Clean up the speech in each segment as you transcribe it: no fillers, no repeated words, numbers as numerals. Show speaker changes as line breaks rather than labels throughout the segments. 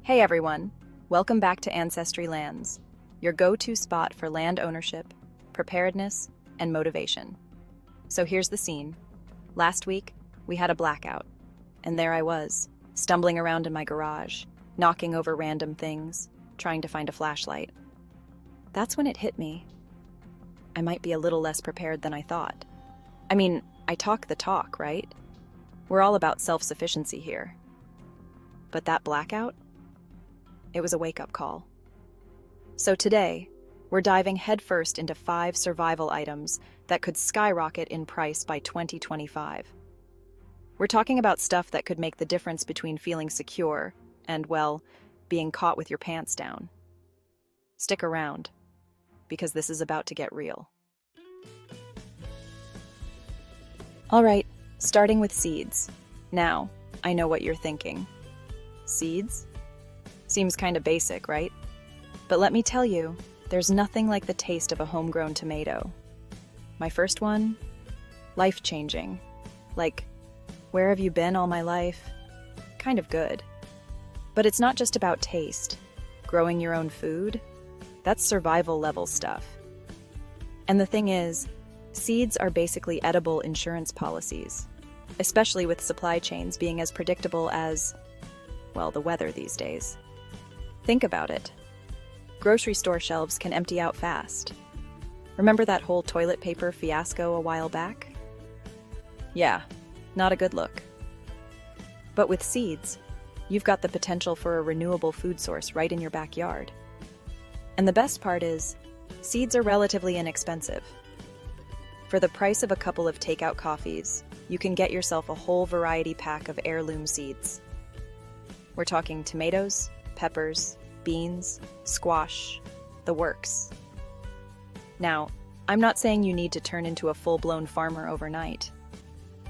Hey everyone, welcome back to Ancestry Lands, your go-to spot for land ownership, preparedness, and motivation. So here's the scene. Last week, we had a blackout, and there I was, stumbling around in my garage, knocking over random things, trying to find a flashlight. That's when it hit me. I might be a little less prepared than I thought. I mean, I talk the talk, right? We're all about self-sufficiency here. But that blackout? It was a wake-up call. So today, we're diving headfirst into 5 survival items that could skyrocket in price by 2025. We're talking about stuff that could make the difference between feeling secure and, well, being caught with your pants down. Stick around, because this is about to get real. All right, starting with seeds. Now, I know what you're thinking. Seeds? Seems kinda basic, right? But let me tell you, there's nothing like the taste of a homegrown tomato. My first one? Life-changing. Like, where have you been all my life? Kind of good. But it's not just about taste. Growing your own food? That's survival-level stuff. And the thing is, seeds are basically edible insurance policies, especially with supply chains being as predictable as, well, the weather these days. Think about it. Grocery store shelves can empty out fast. Remember that whole toilet paper fiasco a while back? Yeah, not a good look. But with seeds, you've got the potential for a renewable food source right in your backyard. And the best part is, seeds are relatively inexpensive. For the price of a couple of takeout coffees, you can get yourself a whole variety pack of heirloom seeds. We're talking tomatoes, peppers, beans, squash, the works. Now, I'm not saying you need to turn into a full-blown farmer overnight.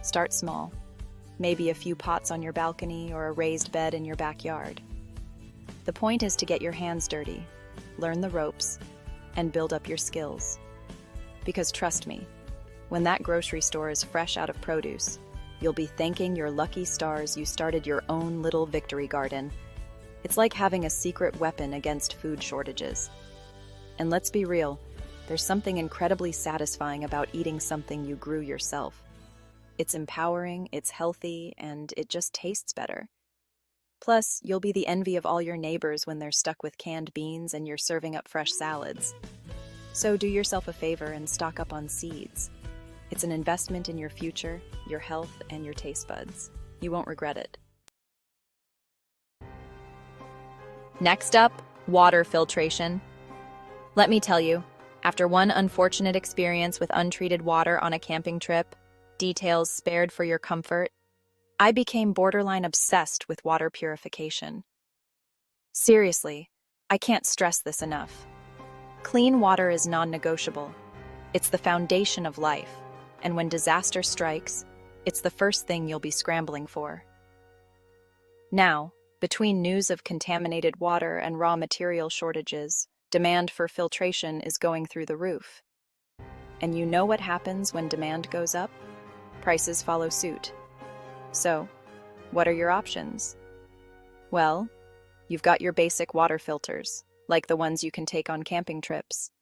Start small. Maybe a few pots on your balcony or a raised bed in your backyard. The point is to get your hands dirty, learn the ropes, and build up your skills. Because trust me, when that grocery store is fresh out of produce, you'll be thanking your lucky stars you started your own little victory garden. It's like having a secret weapon against food shortages. And let's be real, there's something incredibly satisfying about eating something you grew yourself. It's empowering, it's healthy, and it just tastes better. Plus, you'll be the envy of all your neighbors when they're stuck with canned beans and you're serving up fresh salads. So do yourself a favor and stock up on seeds. It's an investment in your future, your health, and your taste buds. You won't regret it. Next up, water filtration. Let me tell you, after one unfortunate experience with untreated water on a camping trip, details spared for your comfort, I became borderline obsessed with water purification. Seriously, I can't stress this enough. Clean water is non-negotiable. It's the foundation of life, and when disaster strikes, it's the first thing you'll be scrambling for. Now, between news of contaminated water and raw material shortages, demand for filtration is going through the roof. And you know what happens when demand goes up? Prices follow suit. So, what are your options? Well, you've got your basic water filters, like the ones you can take on camping trips.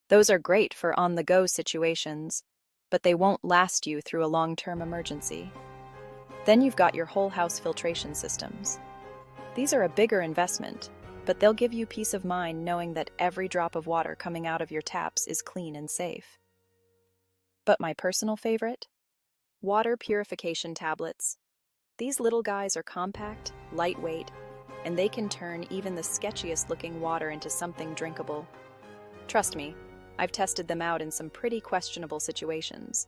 Those are great for on-the-go situations, but they won't last you through a long-term emergency. Then you've got your whole house filtration systems. These are a bigger investment, but they'll give you peace of mind knowing that every drop of water coming out of your taps is clean and safe. But my personal favorite? Water purification tablets. These little guys are compact, lightweight, and they can turn even the sketchiest looking water into something drinkable. Trust me, I've tested them out in some pretty questionable situations.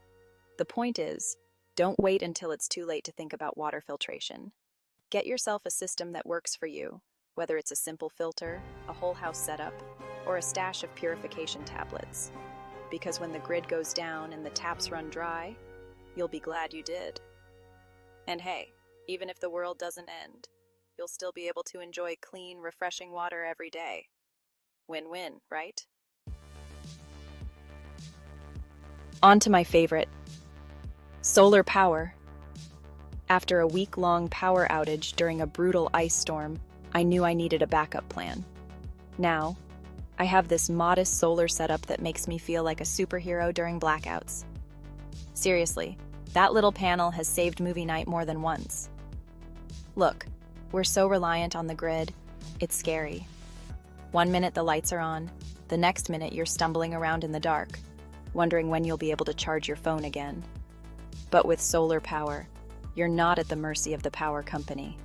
The point is, don't wait until it's too late to think about water filtration. Get yourself a system that works for you, whether it's a simple filter, a whole house setup, or a stash of purification tablets. Because when the grid goes down and the taps run dry, you'll be glad you did. And hey, even if the world doesn't end, you'll still be able to enjoy clean, refreshing water every day. Win-win, right? On to my favorite, solar power. After a week-long power outage during a brutal ice storm, I knew I needed a backup plan. Now, I have this modest solar setup that makes me feel like a superhero during blackouts. Seriously, that little panel has saved movie night more than once. Look, we're so reliant on the grid, it's scary. One minute the lights are on, the next minute you're stumbling around in the dark, wondering when you'll be able to charge your phone again. But with solar power, you're not at the mercy of the power company.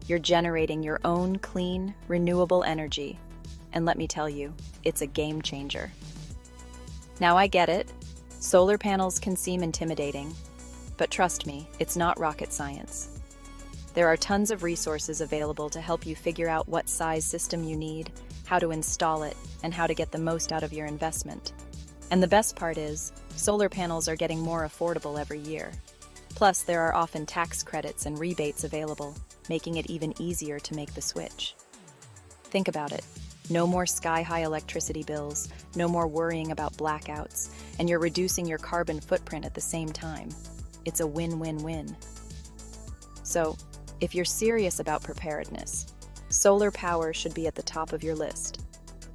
You're generating your own clean, renewable energy. And let me tell you, it's a game changer. Now I get it. Solar panels can seem intimidating, but trust me, it's not rocket science. There are tons of resources available to help you figure out what size system you need, how to install it, and how to get the most out of your investment. And the best part is, solar panels are getting more affordable every year. Plus, there are often tax credits and rebates available, making it even easier to make the switch. Think about it. No more sky-high electricity bills, no more worrying about blackouts, and you're reducing your carbon footprint at the same time. It's a win-win-win. So, if you're serious about preparedness, solar power should be at the top of your list.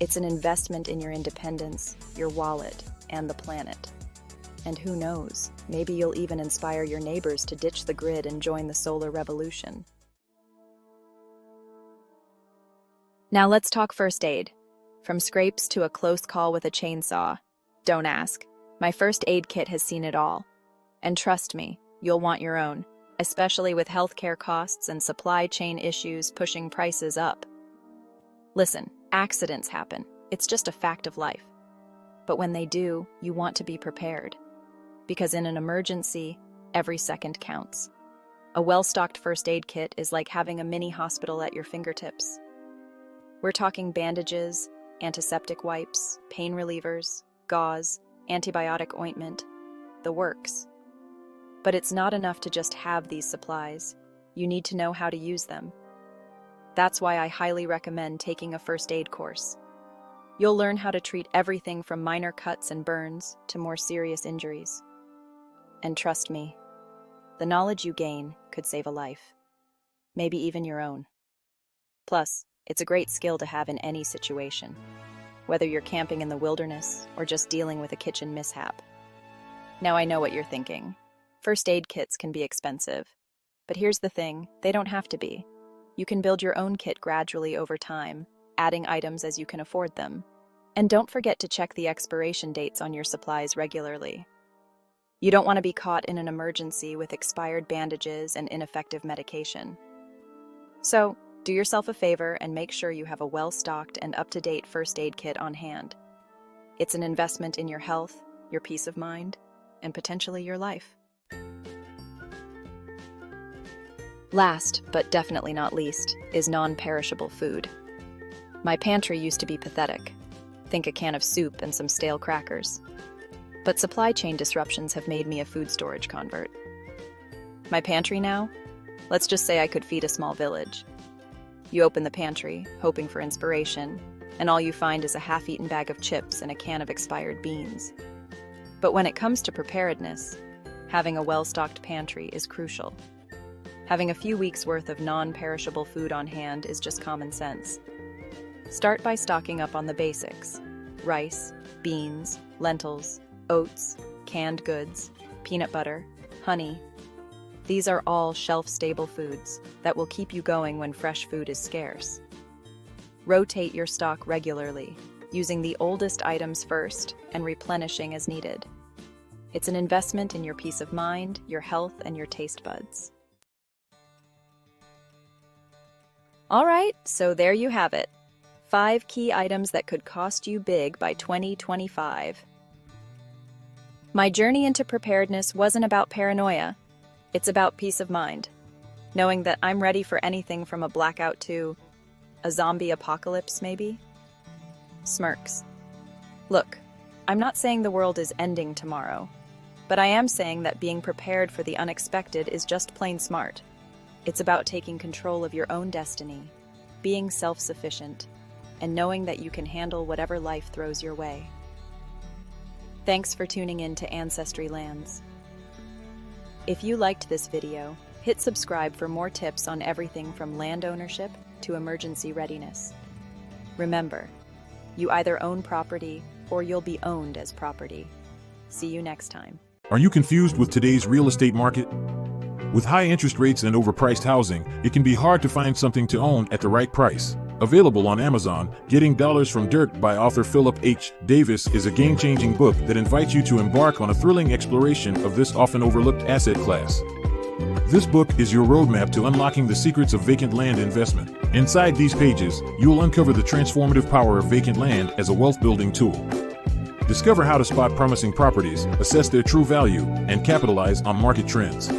It's an investment in your independence, your wallet, and the planet. And who knows, maybe you'll even inspire your neighbors to ditch the grid and join the solar revolution. Now let's talk first aid. From scrapes to a close call with a chainsaw. Don't ask. My first aid kit has seen it all. And trust me, you'll want your own, especially with healthcare costs and supply chain issues pushing prices up. Listen, accidents happen. It's just a fact of life. But when they do, you want to be prepared. Because in an emergency, every second counts. A well-stocked first aid kit is like having a mini hospital at your fingertips. We're talking bandages, antiseptic wipes, pain relievers, gauze, antibiotic ointment, the works. But it's not enough to just have these supplies. You need to know how to use them. That's why I highly recommend taking a first aid course. You'll learn how to treat everything from minor cuts and burns to more serious injuries. And trust me, the knowledge you gain could save a life. Maybe even your own. Plus, it's a great skill to have in any situation, whether you're camping in the wilderness or just dealing with a kitchen mishap. Now I know what you're thinking. First aid kits can be expensive. But here's the thing, they don't have to be. You can build your own kit gradually over time, adding items as you can afford them. And don't forget to check the expiration dates on your supplies regularly. You don't want to be caught in an emergency with expired bandages and ineffective medication. So, do yourself a favor and make sure you have a well-stocked and up-to-date first aid kit on hand. It's an investment in your health, your peace of mind, and potentially your life. Last, but definitely not least, is non-perishable food. My pantry used to be pathetic. Think a can of soup and some stale crackers. But supply chain disruptions have made me a food storage convert. My pantry now? Let's just say I could feed a small village. You open the pantry, hoping for inspiration, and all you find is a half-eaten bag of chips and a can of expired beans. But when it comes to preparedness, having a well-stocked pantry is crucial. Having a few weeks' worth of non-perishable food on hand is just common sense. Start by stocking up on the basics: rice, beans, lentils, oats, canned goods, peanut butter, honey. These are all shelf-stable foods that will keep you going when fresh food is scarce. Rotate your stock regularly, using the oldest items first and replenishing as needed. It's an investment in your peace of mind, your health, and your taste buds. All right, so there you have it. 5 key items that could cost you big by 2025. My journey into preparedness wasn't about paranoia. It's about peace of mind, knowing that I'm ready for anything from a blackout to a zombie apocalypse, maybe? Smirks. Look, I'm not saying the world is ending tomorrow, but I am saying that being prepared for the unexpected is just plain smart. It's about taking control of your own destiny, being self-sufficient, and knowing that you can handle whatever life throws your way. Thanks for tuning in to Ancestry Lands. If you liked this video, Hit subscribe for more tips on everything from land ownership to emergency readiness. Remember, you either own property or you'll be owned as property. See you next time.
Are you confused with today's real estate market? With high interest rates and overpriced housing, it can be hard to find something to own at the right price. Available on Amazon, Getting Dollars from Dirt by author Philip H. Davis is a game-changing book that invites you to embark on a thrilling exploration of this often overlooked asset class. This book is your roadmap to unlocking the secrets of vacant land investment. Inside these pages, you will uncover the transformative power of vacant land as a wealth-building tool. Discover how to spot promising properties, assess their true value, and capitalize on market trends.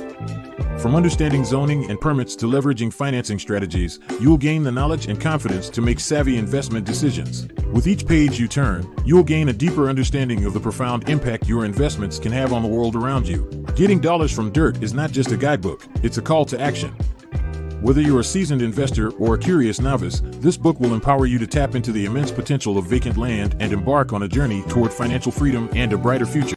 From understanding zoning and permits to leveraging financing strategies, you'll gain the knowledge and confidence to make savvy investment decisions. With each page you turn, you'll gain a deeper understanding of the profound impact your investments can have on the world around you. Getting Dollars from Dirt is not just a guidebook, it's a call to action. Whether you're a seasoned investor or a curious novice, this book will empower you to tap into the immense potential of vacant land and embark on a journey toward financial freedom and a brighter future.